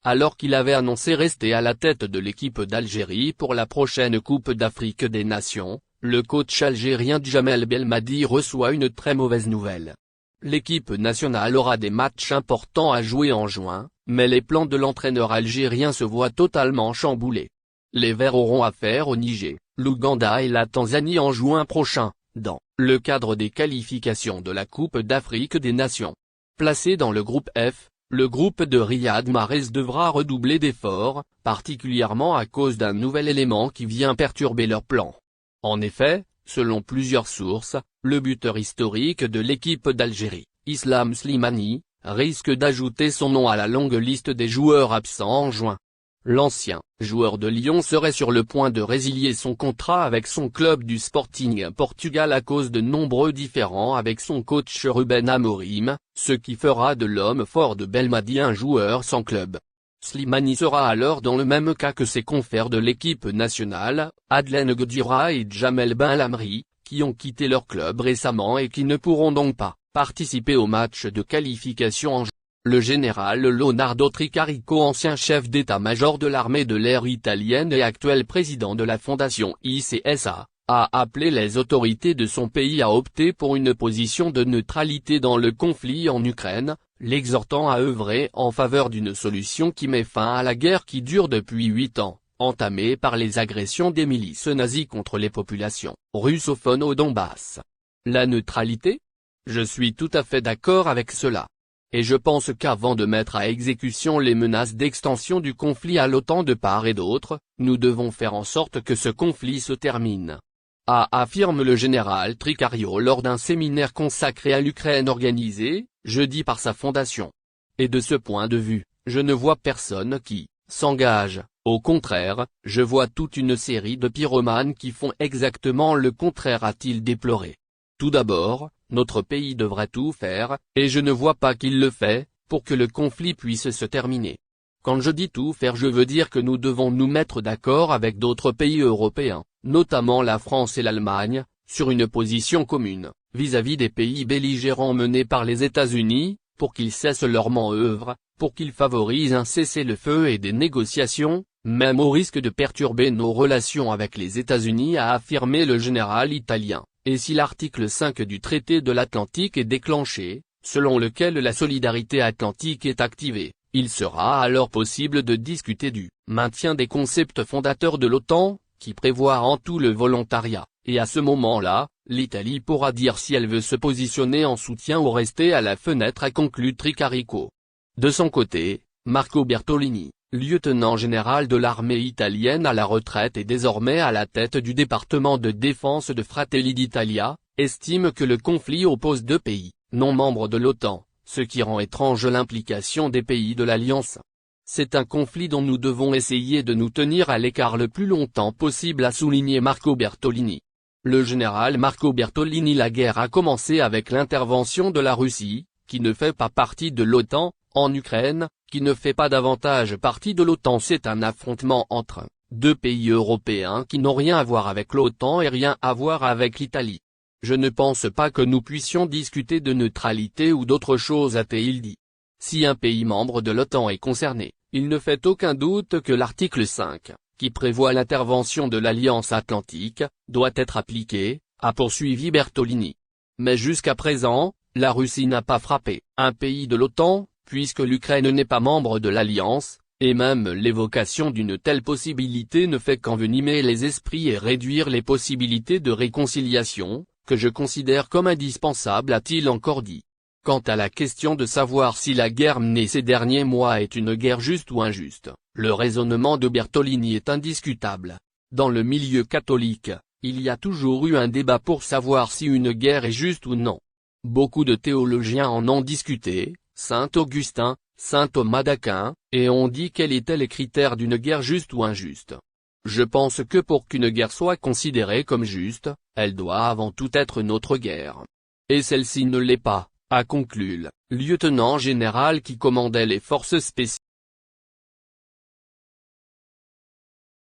alors qu'il avait annoncé rester à la tête de l'équipe d'Algérie pour la prochaine Coupe d'Afrique des Nations, le coach algérien Djamel Belmadi reçoit une très mauvaise nouvelle. L'équipe nationale aura des matchs importants à jouer en juin, mais les plans de l'entraîneur algérien se voient totalement chamboulés. Les Verts auront affaire au Niger, l'Ouganda et la Tanzanie en juin prochain, dans le cadre des qualifications de la Coupe d'Afrique des Nations. Placé dans le groupe F, le groupe de Riyad Mahrez devra redoubler d'efforts, particulièrement à cause d'un nouvel élément qui vient perturber leurs plans. En effet, selon plusieurs sources, le buteur historique de l'équipe d'Algérie, Islam Slimani, risque d'ajouter son nom à la longue liste des joueurs absents en juin. L'ancien joueur de Lyon serait sur le point de résilier son contrat avec son club du Sporting Portugal à cause de nombreux différends avec son coach Ruben Amorim, ce qui fera de l'homme fort de Belmadi un joueur sans club. Slimani sera alors dans le même cas que ses confrères de l'équipe nationale, Adlen Gdira et Djamel Benlamri, qui ont quitté leur club récemment et qui ne pourront donc pas participer au match de qualification en juin. Le général Leonardo Tricarico, ancien chef d'état-major de l'armée de l'air italienne et actuel président de la fondation ICSA, a appelé les autorités de son pays à opter pour une position de neutralité dans le conflit en Ukraine, l'exhortant à œuvrer en faveur d'une solution qui met fin à la guerre qui dure depuis 8 ans, entamée par les agressions des milices nazies contre les populations russophones au Donbass. La neutralité ? Je suis tout à fait d'accord avec cela. Et je pense qu'avant de mettre à exécution les menaces d'extension du conflit à l'OTAN de part et d'autre, nous devons faire en sorte que ce conflit se termine. Affirme le général Tricario lors d'un séminaire consacré à l'Ukraine organisé, jeudi par sa fondation. Et de ce point de vue, je ne vois personne qui s'engage, au contraire, je vois toute une série de pyromanes qui font exactement le contraire, a-t-il déploré. Tout d'abord, notre pays devrait tout faire, et je ne vois pas qu'il le fait, pour que le conflit puisse se terminer. Quand je dis tout faire, je veux dire que nous devons nous mettre d'accord avec d'autres pays européens, notamment la France et l'Allemagne, sur une position commune, vis-à-vis des pays belligérants menés par les États-Unis, pour qu'ils cessent leur manœuvre, pour qu'ils favorisent un cessez-le-feu et des négociations, même au risque de perturber nos relations avec les États-Unis, a affirmé le général italien. Et si l'article 5 du traité de l'Atlantique est déclenché, selon lequel la solidarité atlantique est activée, il sera alors possible de discuter du maintien des concepts fondateurs de l'OTAN, qui prévoient en tout le volontariat, et à ce moment-là, l'Italie pourra dire si elle veut se positionner en soutien ou rester à la fenêtre, a conclu Tricarico. De son côté, Marco Bertolini, lieutenant général de l'armée italienne à la retraite et désormais à la tête du département de défense de Fratelli d'Italia, estime que le conflit oppose deux pays, non membres de l'OTAN, ce qui rend étrange l'implication des pays de l'Alliance. C'est un conflit dont nous devons essayer de nous tenir à l'écart le plus longtemps possible, a souligné Marco Bertolini. Le général Marco Bertolini: la guerre a commencé avec l'intervention de la Russie, qui ne fait pas partie de l'OTAN, en Ukraine, qui ne fait pas davantage partie de l'OTAN. C'est un affrontement entre deux pays européens qui n'ont rien à voir avec l'OTAN et rien à voir avec l'Italie. Je ne pense pas que nous puissions discuter de neutralité ou d'autre chose, a-t-il dit. Si un pays membre de l'OTAN est concerné, il ne fait aucun doute que l'article 5, qui prévoit l'intervention de l'Alliance Atlantique, doit être appliqué, a poursuivi Bertolini. Mais jusqu'à présent, la Russie n'a pas frappé un pays de l'OTAN, puisque l'Ukraine n'est pas membre de l'Alliance, et même l'évocation d'une telle possibilité ne fait qu'envenimer les esprits et réduire les possibilités de réconciliation, que je considère comme indispensable, a-t-il encore dit. Quant à la question de savoir si la guerre menée ces derniers mois est une guerre juste ou injuste, le raisonnement de Bertolini est indiscutable. Dans le milieu catholique, il y a toujours eu un débat pour savoir si une guerre est juste ou non. Beaucoup de théologiens en ont discuté, Saint Augustin, Saint Thomas d'Aquin, et ont dit quels étaient les critères d'une guerre juste ou injuste. Je pense que pour qu'une guerre soit considérée comme juste, elle doit avant tout être notre guerre. Et celle-ci ne l'est pas, a conclu le lieutenant général qui commandait les forces spéciales.